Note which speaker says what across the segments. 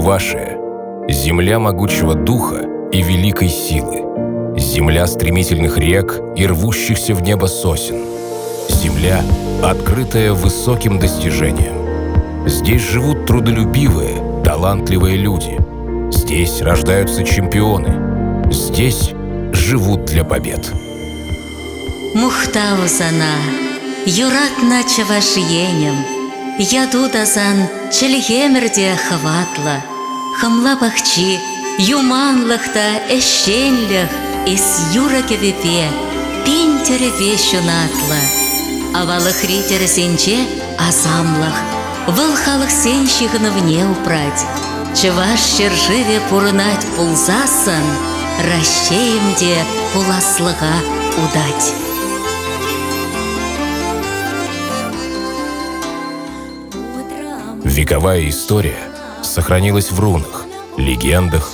Speaker 1: Чувашия – земля могучего духа и великой силы. Земля стремительных рек и рвущихся в небо сосен. Земля, открытая высоким достижением. Здесь живут трудолюбивые, талантливые люди. Здесь рождаются чемпионы. Здесь живут для побед.
Speaker 2: Мухтаузана, юратна чавашиенем, ядудазан челихемерде хаватла, хамлапахчи, юманлахта эщенлях из юракевепе, пинтереве шунатла, авалах ритер сенче азамлах, вылхалах сенщихна вне упрать, чаваш щерживе пурнать пулзасан, расщеемде пуласлага удать.
Speaker 1: Вековая история сохранилась в рунах, легендах,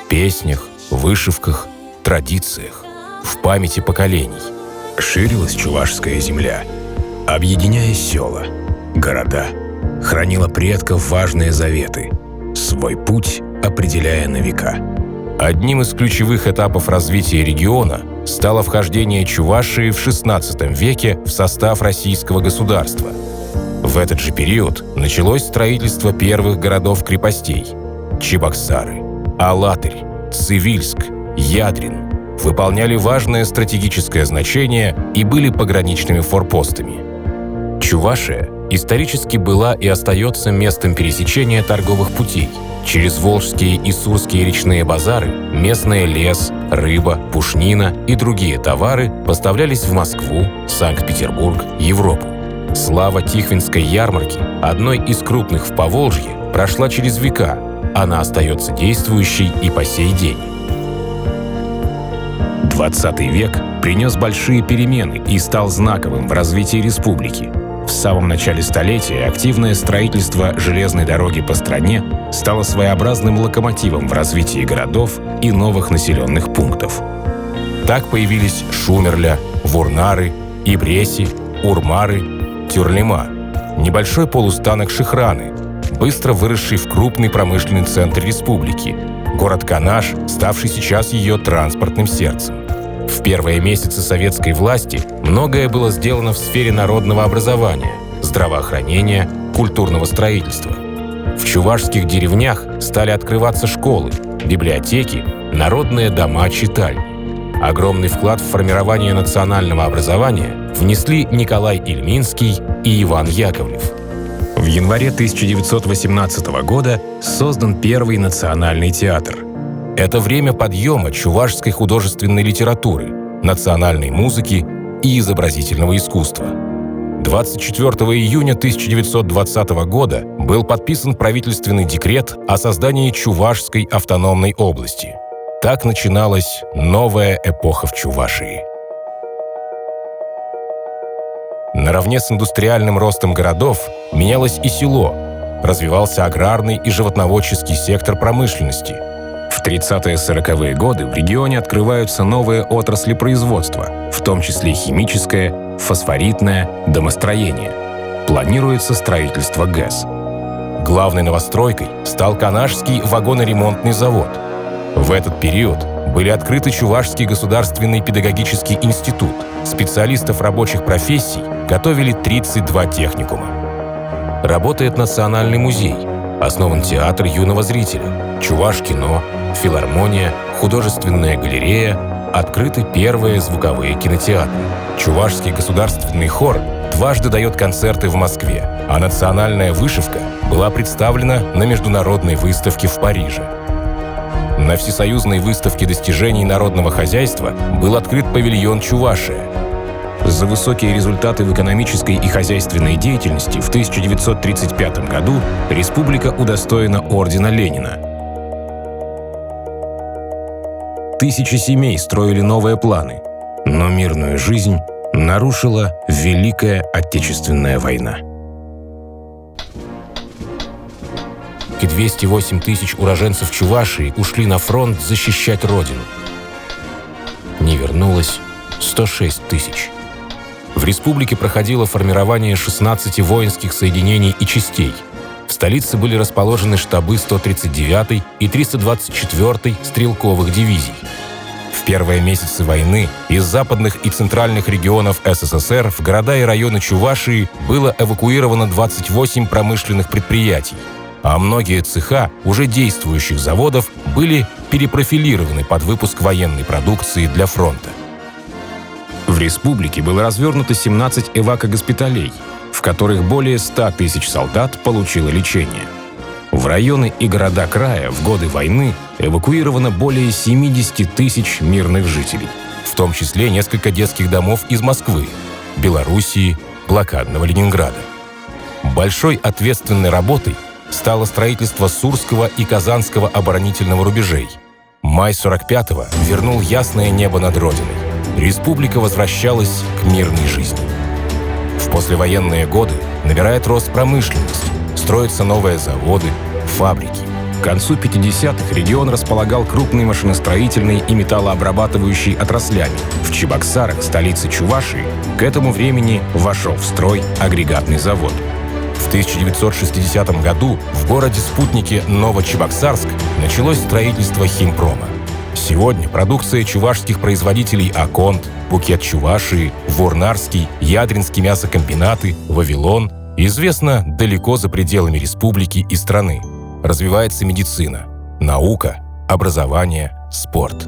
Speaker 1: песнях, вышивках, традициях, в памяти поколений. Ширилась чувашская земля, объединяя села, города, хранила предков важные заветы, свой путь определяя на века. Одним из ключевых этапов развития региона стало вхождение Чувашии в XVI веке в состав российского государства. В этот же период началось строительство первых городов-крепостей – Чебоксары, Алатырь, Цивильск, Ядрин – выполняли важное стратегическое значение и были пограничными форпостами. Чувашия исторически была и остается местом пересечения торговых путей. Через волжские и сурские речные базары местный лес, рыба, пушнина и другие товары поставлялись в Москву, Санкт-Петербург, Европу. Слава Тихвинской ярмарки, одной из крупных в Поволжье, прошла через века. Она остается действующей и по сей день. 20 век принес большие перемены и стал знаковым в развитии республики. В самом начале столетия активное строительство железной дороги по стране стало своеобразным локомотивом в развитии городов и новых населенных пунктов. Так появились Шумерля, Вурнары, Ибреси, Урмары, Тюрлима, небольшой полустанок Шихраны, быстро выросший в крупный промышленный центр республики, город Канаш, ставший сейчас ее транспортным сердцем. В первые месяцы советской власти многое было сделано в сфере народного образования, здравоохранения, культурного строительства. В чувашских деревнях стали открываться школы, библиотеки, народные дома-читальни. Огромный вклад в формирование национального образования внесли Николай Ильминский и Иван Яковлев. В январе 1918 года создан первый национальный театр. Это время подъема чувашской художественной литературы, национальной музыки и изобразительного искусства. 24 июня 1920 года был подписан правительственный декрет о создании Чувашской автономной области. Так начиналась новая эпоха в Чувашии. Наравне с индустриальным ростом городов менялось и село, развивался аграрный и животноводческий сектор промышленности. В 30-40-е годы в регионе открываются новые отрасли производства, в том числе химическое, фосфоритное, домостроение. Планируется строительство ГЭС. Главной новостройкой стал Канашский вагоноремонтный завод. В этот период были открыты Чувашский государственный педагогический институт. Специалистов рабочих профессий готовили 32 техникума. Работает Национальный музей, основан театр юного зрителя, Чувашкино, филармония, художественная галерея, открыты первые звуковые кинотеатры. Чувашский государственный хор дважды дает концерты в Москве, а национальная вышивка была представлена на международной выставке в Париже. На Всесоюзной выставке достижений народного хозяйства был открыт павильон «Чувашия». За высокие результаты в экономической и хозяйственной деятельности в 1935 году республика удостоена ордена Ленина. Тысячи семей строили новые планы, но мирную жизнь нарушила Великая Отечественная война. 208 тысяч уроженцев Чувашии ушли на фронт защищать родину. Не вернулось 106 тысяч. В республике проходило формирование 16 воинских соединений и частей. В столице были расположены штабы 139-й и 324-й стрелковых дивизий. В первые месяцы войны из западных и центральных регионов СССР в города и районы Чувашии было эвакуировано 28 промышленных предприятий, а многие цеха уже действующих заводов были перепрофилированы под выпуск военной продукции для фронта. В республике было развернуто 17 эвакогоспиталей, в которых более 100 тысяч солдат получило лечение. В районы и города края в годы войны эвакуировано более 70 тысяч мирных жителей, в том числе несколько детских домов из Москвы, Белоруссии, блокадного Ленинграда. Большой ответственной работой стало строительство Сурского и Казанского оборонительного рубежей. Май 45-го вернул ясное небо над Родиной. Республика возвращалась к мирной жизни. В послевоенные годы набирает рост промышленность, строятся новые заводы, фабрики. К концу 50-х регион располагал крупной машиностроительной и металлообрабатывающей отраслями. В Чебоксарах, столице Чувашии, к этому времени вошел в строй агрегатный завод. В 1960 году в городе-спутнике Новочебоксарск началось строительство химпрома. Сегодня продукция чувашских производителей «Аконт», «Букет Чувашии», «Вурнарский», «Ядринский мясокомбинаты», «Вавилон» известна далеко за пределами республики и страны. Развивается медицина, наука, образование, спорт.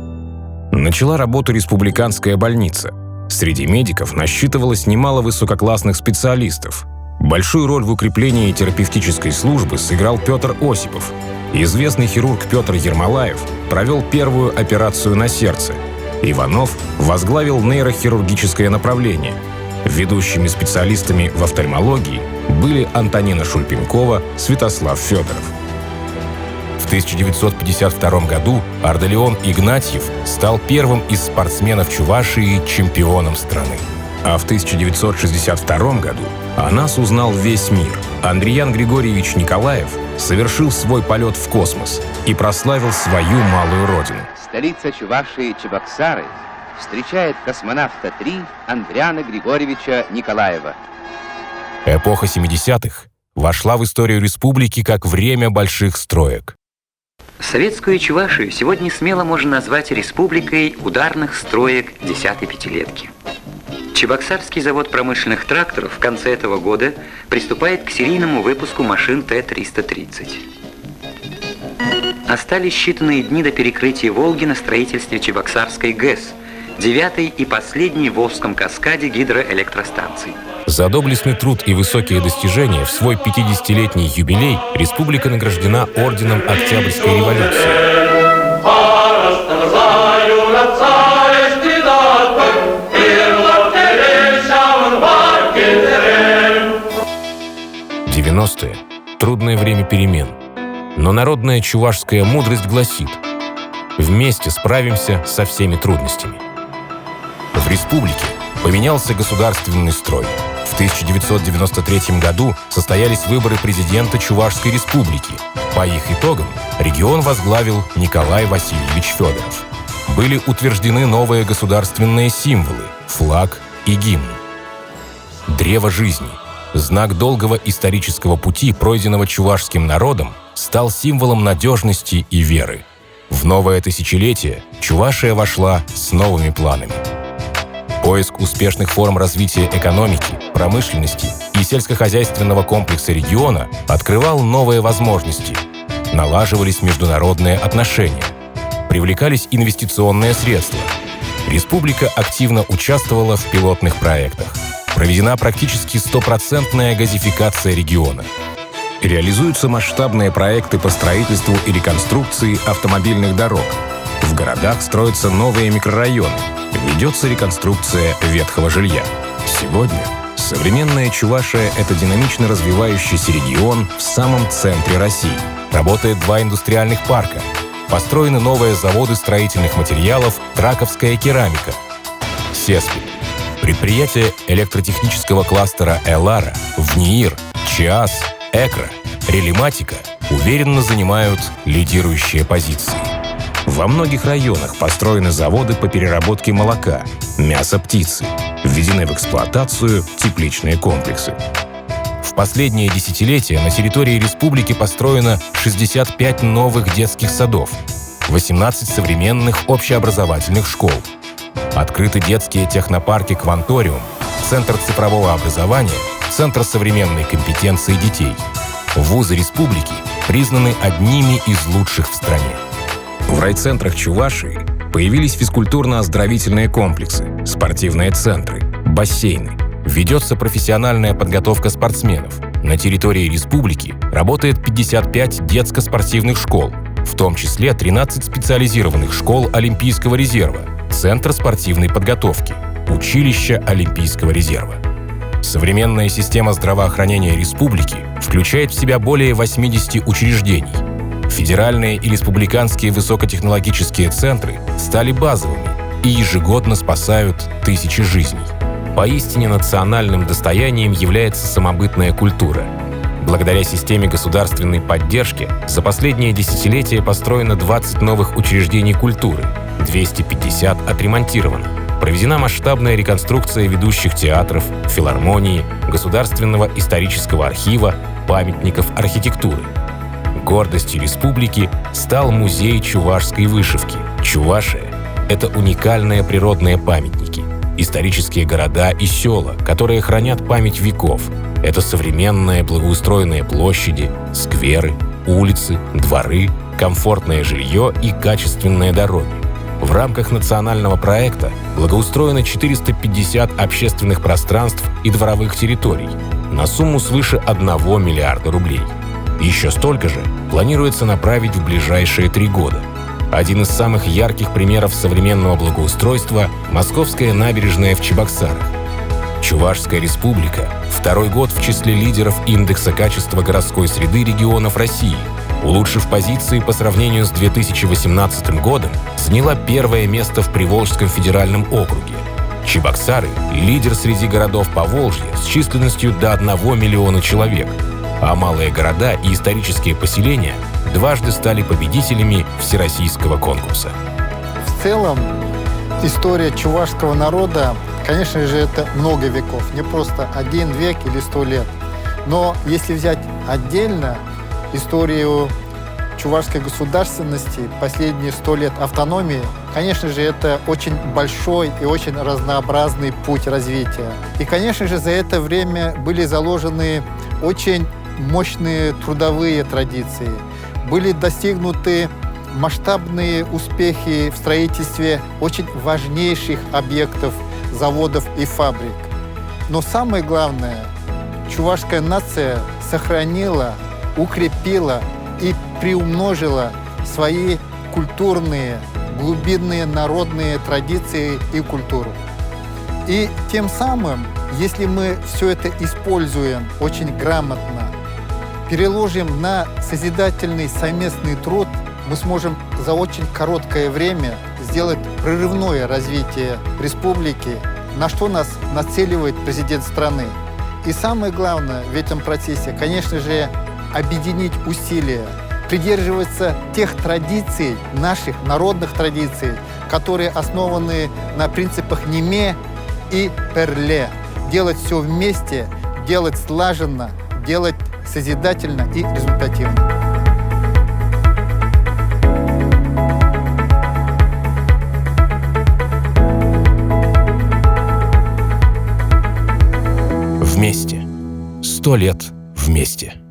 Speaker 1: Начала работу республиканская больница. Среди медиков насчитывалось немало высококлассных специалистов. Большую роль в укреплении терапевтической службы сыграл Петр Осипов. Известный хирург Петр Ермолаев провел первую операцию на сердце. Иванов возглавил нейрохирургическое направление. Ведущими специалистами в офтальмологии были Антонина Шульпенкова, Святослав Федоров. В 1952 году Ардалион Игнатьев стал первым из спортсменов Чувашии чемпионом страны. А в 1962 году о нас узнал весь мир. Андриян Григорьевич Николаев совершил свой полет в космос и прославил свою малую родину.
Speaker 3: Столица Чувашии Чебоксары встречает космонавта-3 Андрияна Григорьевича Николаева.
Speaker 1: Эпоха 70-х вошла в историю республики как время больших строек.
Speaker 4: Советскую Чувашию сегодня смело можно назвать республикой ударных строек 10-й пятилетки. Чебоксарский завод промышленных тракторов в конце этого года приступает к серийному выпуску машин Т-330. Остались считанные дни до перекрытия Волги на строительстве Чебоксарской ГЭС, 9-й и последней в Волжском каскаде гидроэлектростанций.
Speaker 1: За доблестный труд и высокие достижения в свой 50-летний юбилей республика награждена орденом Октябрьской революции. 90-е – трудное время перемен. Но народная чувашская мудрость гласит: вместе справимся со всеми трудностями. В республике поменялся государственный строй. В 1993 году состоялись выборы президента Чувашской республики. По их итогам регион возглавил Николай Васильевич Федоров. Были утверждены новые государственные символы – флаг и гимн. Древо жизни, знак долгого исторического пути, пройденного чувашским народом, стал символом надежности и веры. В новое тысячелетие Чувашия вошла с новыми планами. Поиск успешных форм развития экономики, промышленности и сельскохозяйственного комплекса региона открывал новые возможности. Налаживались международные отношения. Привлекались инвестиционные средства. Республика активно участвовала в пилотных проектах. Проведена практически 100% газификация региона. Реализуются масштабные проекты по строительству и реконструкции автомобильных дорог. В городах строятся новые микрорайоны. Ведется реконструкция ветхого жилья. Сегодня современная Чувашия – это динамично развивающийся регион в самом центре России. Работает 2 индустриальных парка. Построены новые заводы строительных материалов «Траковская керамика», «Сеспель». Предприятия электротехнического кластера «Элара», «ВНИИР», «ЧИАС», «Экра», «Релиматика» уверенно занимают лидирующие позиции. Во многих районах построены заводы по переработке молока, мяса птицы, введены в эксплуатацию тепличные комплексы. В В последние десятилетия на территории республики построено 65 новых детских садов, 18 современных общеобразовательных школ. Открыты детские технопарки «Кванториум», Центр цифрового образования, Центр современной компетенции детей. Вузы республики признаны одними из лучших в стране. В райцентрах Чувашии появились физкультурно-оздоровительные комплексы, спортивные центры, бассейны. Ведется профессиональная подготовка спортсменов. На территории республики работает 55 детско-спортивных школ, в том числе 13 специализированных школ Олимпийского резерва, Центр спортивной подготовки, училища Олимпийского резерва. Современная система здравоохранения республики включает в себя более 80 учреждений. Федеральные и республиканские высокотехнологические центры стали базовыми и ежегодно спасают тысячи жизней. Поистине национальным достоянием является самобытная культура. Благодаря системе государственной поддержки за последние десятилетия построено 20 новых учреждений культуры, 250 отремонтировано. Проведена масштабная реконструкция ведущих театров, филармонии, Государственного исторического архива, памятников архитектуры. Гордостью республики стал музей чувашской вышивки. Чувашия — это уникальные природные памятники, исторические города и села, которые хранят память веков. Это современные благоустроенные площади, скверы, улицы, дворы, комфортное жилье и качественные дороги. В рамках национального проекта благоустроено 450 общественных пространств и дворовых территорий на сумму свыше 1 миллиарда рублей. Еще столько же планируется направить в ближайшие 3 года. Один из самых ярких примеров современного благоустройства – Московская набережная в Чебоксарах. Чувашская республика второй год в числе лидеров индекса качества городской среды регионов России. Улучшив позиции по сравнению с 2018 годом, заняла 1-е место в Приволжском федеральном округе. Чебоксары – лидер среди городов Поволжья с численностью до 1 миллиона человек, а малые города и исторические поселения дважды стали победителями всероссийского конкурса.
Speaker 5: В целом, история чувашского народа, конечно же, это много веков, не просто 1 век или 100 лет. Но если взять отдельно историю чувашской государственности, последние 100 лет автономии, конечно же, это очень большой и очень разнообразный путь развития. И, конечно же, за это время были заложены очень мощные трудовые традиции, были достигнуты масштабные успехи в строительстве очень важнейших объектов, заводов и фабрик. Но самое главное, чувашская нация сохранила, укрепила и приумножила свои культурные, глубинные народные традиции и культуру. И тем самым, если мы все это используем очень грамотно, переложим на созидательный совместный труд, мы сможем за очень короткое время сделать прорывное развитие республики, на что нас нацеливает президент страны. И самое главное в этом процессе, конечно же, объединить усилия, придерживаться тех традиций, наших народных традиций, которые основаны на принципах Ниме и Перле. Делать все вместе, делать слаженно, делать созидательно и результативно.
Speaker 1: Вместе. 100 лет вместе.